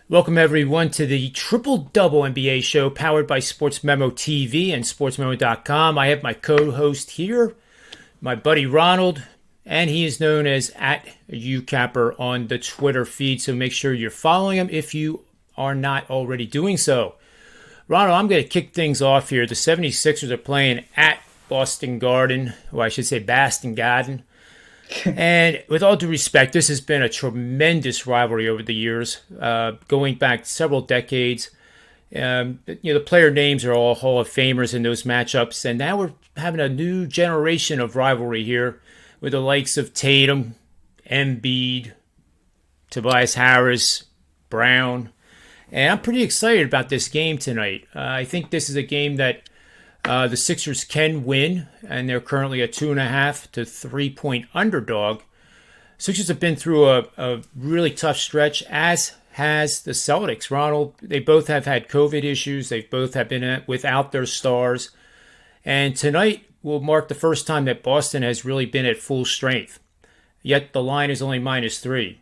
Welcome everyone to the Triple Double NBA show powered by SportsMemo TV and SportsMemo.com. I have my co-host here, my buddy Ronald, and he is known as at UCapper on the Twitter feed. So make sure you're following him if you are not already doing so. Ronald, I'm going to kick things off here. The 76ers are playing at Boston Garden, or I should say Boston Garden. And with all due respect, this has been a tremendous rivalry over the years, going back several decades. The player names are all Hall of Famers in those matchups, and now we're having a new generation of rivalry here with the likes of Tatum, Embiid, Tobias Harris, Brown, and I'm pretty excited about this game tonight. I think this is a game that the Sixers can win, and they're currently a 2.5 to 3 point underdog. Sixers have been through a really tough stretch, as has the Celtics. Ronald, they both have had COVID issues. They both have been without their stars. And tonight will mark the first time that Boston has really been at full strength. Yet the line is only -3.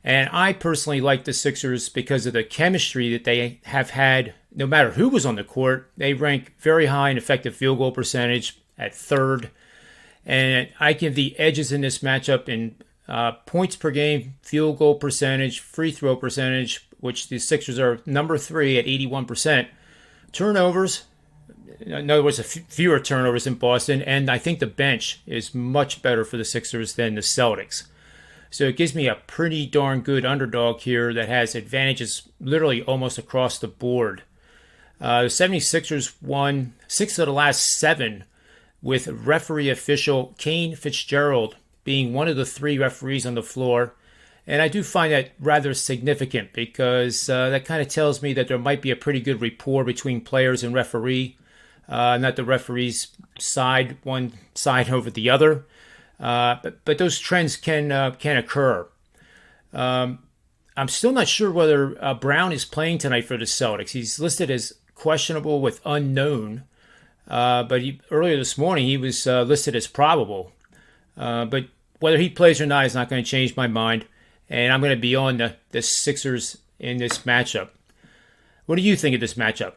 And I personally like the Sixers because of the chemistry that they have had. No matter who was on the court, they rank very high in effective field goal percentage at third. And I give the edges in this matchup in points per game, field goal percentage, free throw percentage, which the Sixers are number 3 at 81%. Turnovers, in other words, fewer turnovers in Boston. And I think the bench is much better for the Sixers than the Celtics. So it gives me a pretty darn good underdog here that has advantages literally almost across the board. The 76ers won 6 of the last 7 with referee official Kane Fitzgerald being one of the 3 referees on the floor. And I do find that rather significant because that kind of tells me that there might be a pretty good rapport between players and referee, not the referee's side, one side over the other. But those trends can occur. I'm still not sure whether Brown is playing tonight for the Celtics. He's listed as questionable with unknown, but earlier this morning he was listed as probable. But whether he plays or not is not going to change my mind, and I'm going to be on the Sixers in this matchup. What do you think of this matchup?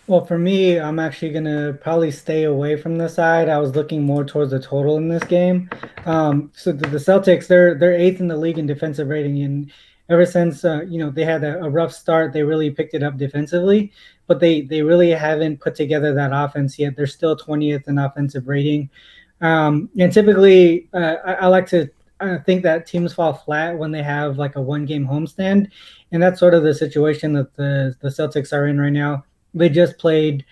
Well, for me, I'm actually gonna probably stay away from the side. I was looking more towards the total in this game. So the Celtics, they're eighth in the league in defensive rating, and ever since they had a rough start, they really picked it up defensively, but they really haven't put together that offense yet. They're still 20th in offensive rating, and typically, I like to think that teams fall flat when they have like a one-game homestand, and that's sort of the situation that the Celtics are in right now. They just played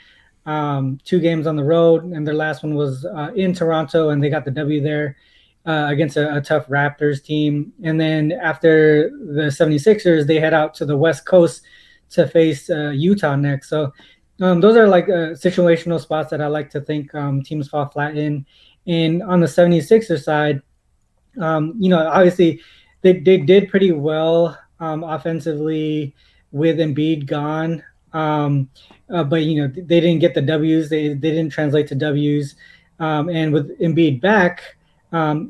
2 games on the road, and their last one was in Toronto, and they got the W there against a tough Raptors team. And then after the 76ers, they head out to the West Coast to face Utah next. So those are like situational spots that I like to think teams fall flat in. And on the 76ers side, obviously they did pretty well offensively with Embiid gone. But they didn't get the W's. They didn't translate to W's. And with Embiid back,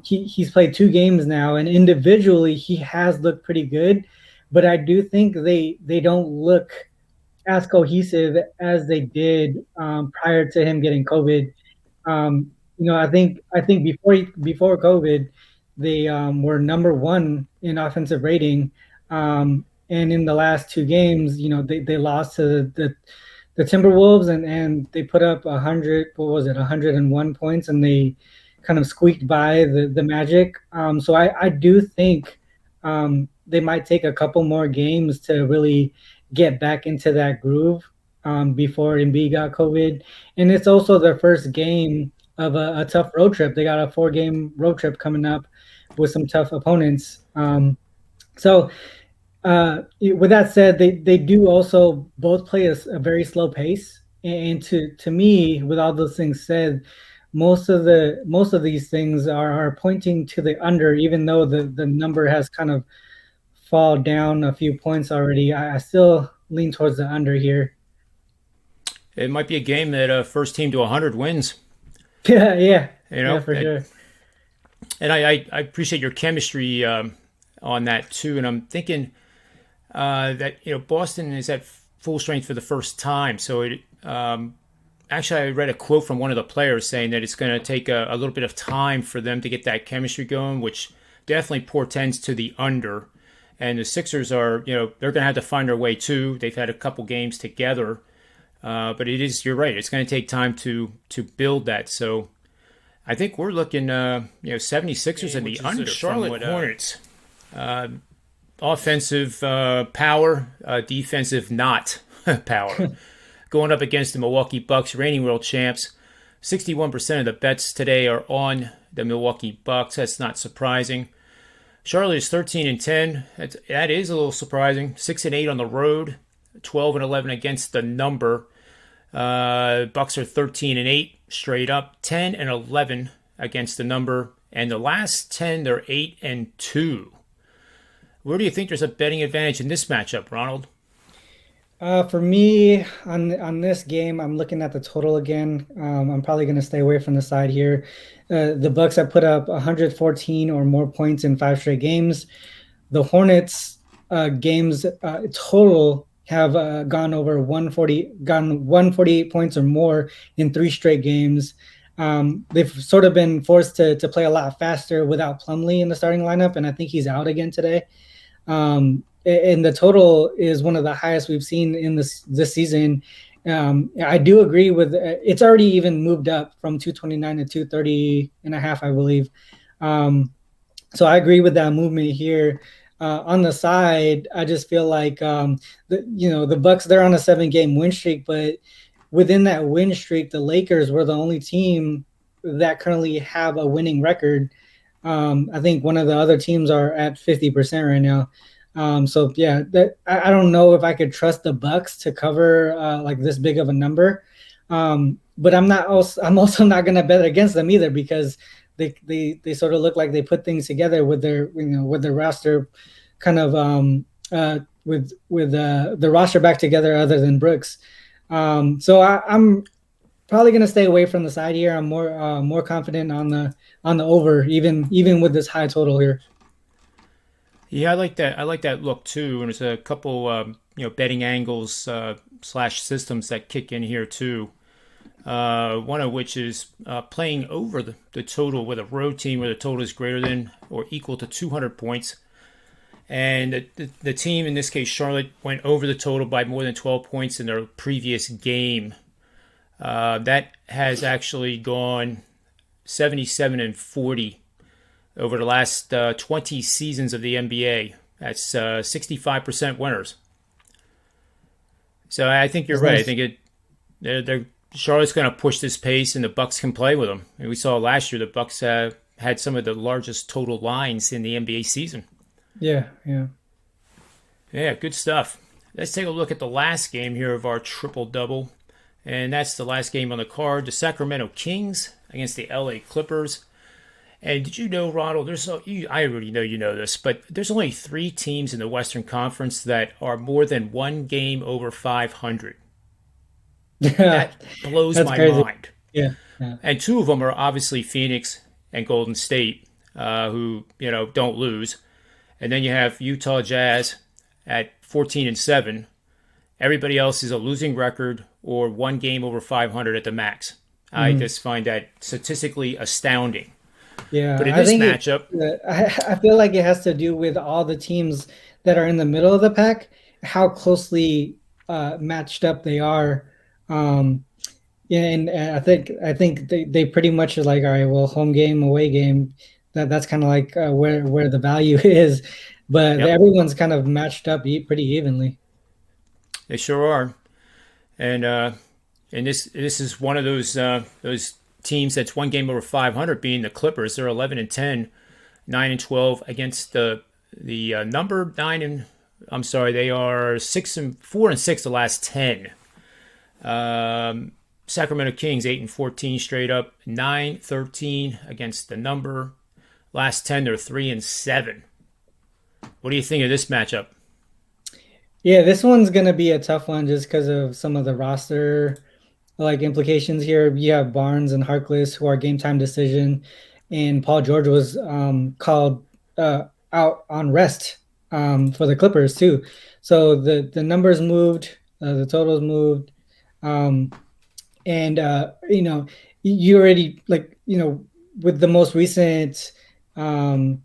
he's played 2 games now, and individually he has looked pretty good. But I do think they don't look as cohesive as they did prior to him getting COVID. I think before COVID, they were number 1 in offensive rating. And in the last 2 games, they lost to the Timberwolves, and they put up 101 points, and they kind of squeaked by the Magic. So I do think they might take a couple more games to really get back into that groove before Embiid got COVID. And it's also their first game of a tough road trip. They got a 4-game road trip coming up with some tough opponents. So with that said, they do also both play a very slow pace. And to me, with all those things said, most of these things are pointing to the under, even though the number has kind of fall down a few points already. I still lean towards the under here. It might be a game that first team to 100 wins. Yeah, yeah, You yeah, know, for sure. and I appreciate your chemistry on that too. And I'm thinking that Boston is at full strength for the first time. So actually, I read a quote from one of the players saying that it's going to take a little bit of time for them to get that chemistry going, which definitely portends to the under. And the Sixers are, they're going to have to find their way too. They've had a couple games together, but you're right. It's going to take time to build that. So I think we're looking, 76ers in the under. Charlotte Hornets. Offensive power, defensive not power. Going up against the Milwaukee Bucks, reigning world champs. 61% of the bets today are on the Milwaukee Bucks. That's not surprising. Charlotte is 13-10. That is a little surprising. 6-8 on the road, 12-11 against the number. Bucks are 13-8 straight up, 10-11 against the number, and the last 10 they're 8-2. Where do you think there's a betting advantage in this matchup, Ronald? For me, on this game, I'm looking at the total again. I'm probably going to stay away from the side here. The Bucks have put up 114 or more points in 5 straight games. The Hornets games total have gone 148 points or more in 3 straight games. They've sort of been forced to play a lot faster without Plumlee in the starting lineup, and I think he's out again today. And the total is one of the highest we've seen in this season. I do agree with it's already even moved up from 229 to 230.5, I believe. So I agree with that movement here. On the side, I just feel like the Bucks, they're on a 7-game win streak, but within that win streak, the Lakers were the only team that currently have a winning record. I think one of the other teams are at 50% right now. So yeah, I don't know if I could trust the Bucks to cover like this big of a number. But I'm also not going to bet against them either, because they sort of look like they put things together with their roster kind of with the roster back together other than Brooks. So I'm probably going to stay away from the side here. I'm more confident on the over, even with this high total here. Yeah, I like that. I like that look too. And there's a couple, betting angles slash systems that kick in here too. One of which is playing over the total with a road team where the total is greater than or equal to 200 points. And the team, in this case, Charlotte, went over the total by more than 12 points in their previous game. That has actually gone 77-40 over the last 20 seasons of the NBA. That's 65% winners. So I think you're right. I think Charlotte's going to push this pace, and the Bucks can play with them. And we saw last year the Bucks had some of the largest total lines in the NBA season. Yeah. Yeah, good stuff. Let's take a look at the last game here of our triple-double. And that's the last game on the card. The Sacramento Kings against the LA Clippers. And did you know, Ronald, I already know you know this, but there's only 3 teams in the Western Conference that are more than 1 game over 500. That blows my mind. Yeah. And 2 of them are obviously Phoenix and Golden State, who, don't lose. And then you have Utah Jazz at 14-7. Everybody else is a losing record or 1 game over 500 at the max. I just find that statistically astounding. Yeah, but in this matchup, I feel like it has to do with all the teams that are in the middle of the pack, how closely matched up they are. And I think they pretty much are like, all right, well, home game, away game. That's kind of like where the value is, but everyone's kind of matched up pretty evenly. They sure are, and this is one of those teams that's 1 game over 500, being the Clippers. They're 11-10, 9-12 against the number 9 and I'm sorry, they are 4-6 the last 10. Sacramento Kings 8-14 straight up, 9-13 against the number. Last 10, they're 3-7. What do you think of this matchup? Yeah, this one's gonna be a tough one just because of some of the roster implications here. You have Barnes and Harkless, who are game time decision, and Paul George was called out on rest for the Clippers too. So the numbers moved, the totals moved, um, and you already like with um,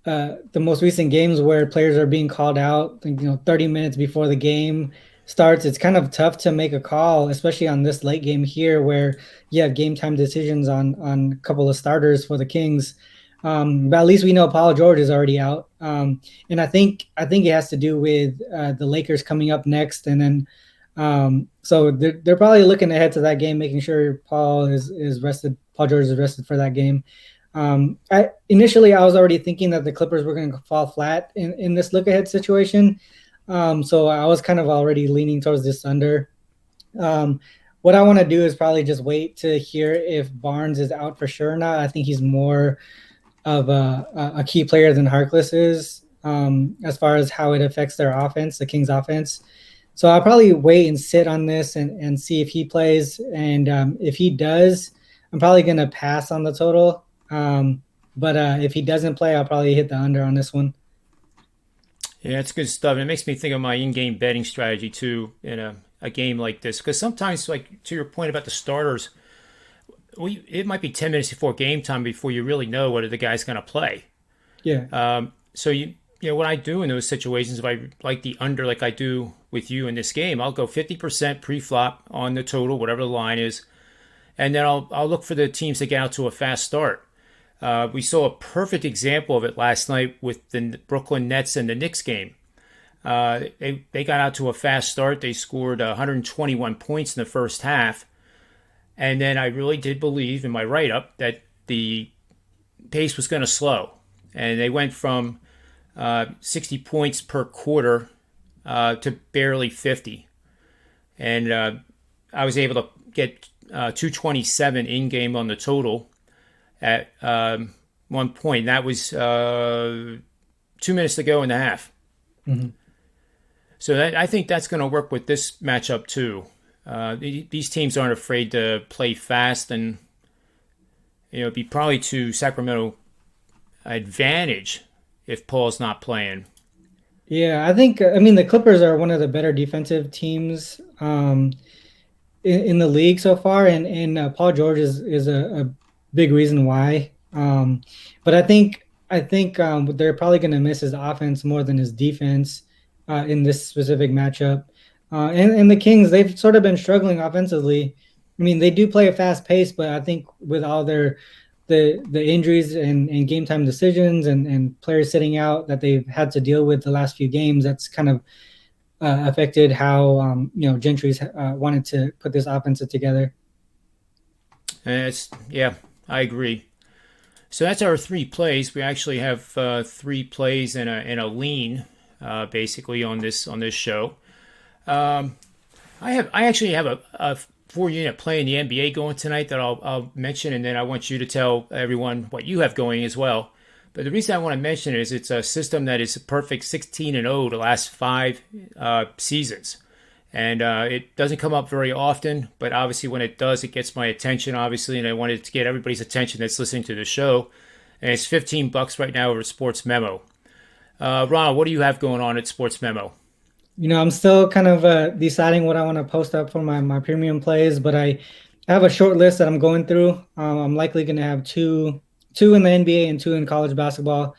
the most recent games where players are being called out, 30 minutes before the game starts, it's kind of tough to make a call, especially on this late game here where you have game time decisions on a couple of starters for the Kings. But at least we know Paul George is already out. And I think it has to do with the Lakers coming up next, and then so they're probably looking ahead to that game, making sure is rested. Paul George is rested for that game. I was already thinking that the Clippers were going to fall flat in this look ahead situation. So I was kind of already leaning towards this under. Um, what I want to do is probably just wait to hear if Barnes is out for sure or not. I think he's more of a key player than Harkless is, as far as how it affects their offense, the Kings offense. So I'll probably wait and sit on this and see if he plays. And if he does, I'm probably going to pass on the total. But if he doesn't play, I'll probably hit the under on this one. Yeah, it's good stuff. And it makes me think of my in-game betting strategy too in a game like this. Because sometimes, like to your point about the starters, it might be 10 minutes before game time before you really know whether the guy's going to play. Yeah. So what I do in those situations, if I like the under like I do with you in this game, I'll go 50% pre-flop on the total, whatever the line is, and then I'll look for the teams to get out to a fast start. We saw a perfect example of it last night with the Brooklyn Nets and the Knicks game. They got out to a fast start. They scored 121 points in the first half. And then I really did believe in my write-up that the pace was going to slow. And they went from 60 points per quarter to barely 50. And I was able to get 227 in-game on the total at one point. That was 2 minutes to go in the half. Mm-hmm. So I think that's going to work with this matchup too. These teams aren't afraid to play fast, and it'd be probably to Sacramento advantage if Paul's not playing. Yeah, I mean, the Clippers are one of the better defensive teams in the league so far, and Paul George is a big reason why. But I think they're probably going to miss his offense more than his defense in this specific matchup. And the Kings, they've sort of been struggling offensively. I mean, they do play a fast pace, but I think with all the injuries and game time decisions and players sitting out that they've had to deal with the last few games, that's kind of affected how Gentry's wanted to put this offensive together. Yeah, I agree. So that's our three plays. We actually have three plays and a lean, basically on this show. I actually have a 4-unit play in the NBA going tonight that I'll mention, and then I want you to tell everyone what you have going as well. But the reason I want to mention it is it's a system that is a perfect 16-0 the last 5 seasons. And it doesn't come up very often, but obviously when it does, it gets my attention, obviously, and I wanted to get everybody's attention that's listening to the show. And it's $15 right now over at SportsMemo. Ronald, what do you have going on at SportsMemo? I'm still kind of deciding what I want to post up for my premium plays, but I have a short list that I'm going through. I'm likely going to have two in the NBA and 2 in college basketball,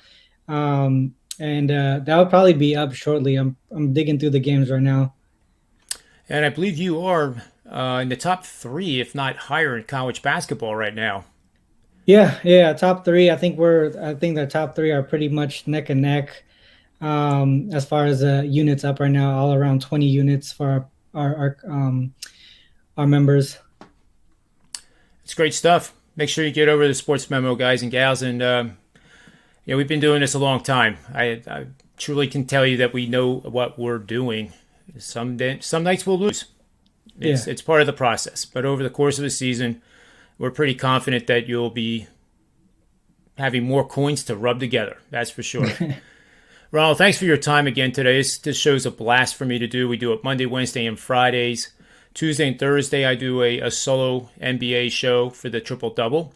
and that will probably be up shortly. I'm digging through the games right now. And I believe you are in the top 3, if not higher, in college basketball right now. Yeah, top 3. I think the top 3 are pretty much neck and neck. As far as units up right now, all around 20 units for our members. It's great stuff. Make sure you get over to the Sports Memo, guys and gals, and we've been doing this a long time. I truly can tell you that we know what we're doing. Some nights we'll lose. It's part of the process, but over the course of the season, we're pretty confident that you'll be having more coins to rub together. That's for sure. Ronald, thanks for your time again today. This show's a blast for me to do. We do it Monday, Wednesday, and Fridays. Tuesday and Thursday, I do a solo NBA show for the triple-double.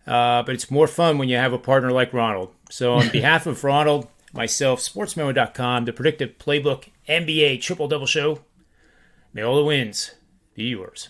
But it's more fun when you have a partner like Ronald. So on behalf of Ronald, myself, SportsMemo.com, the Predictive Playbook NBA Triple Double Show. May all the wins be yours.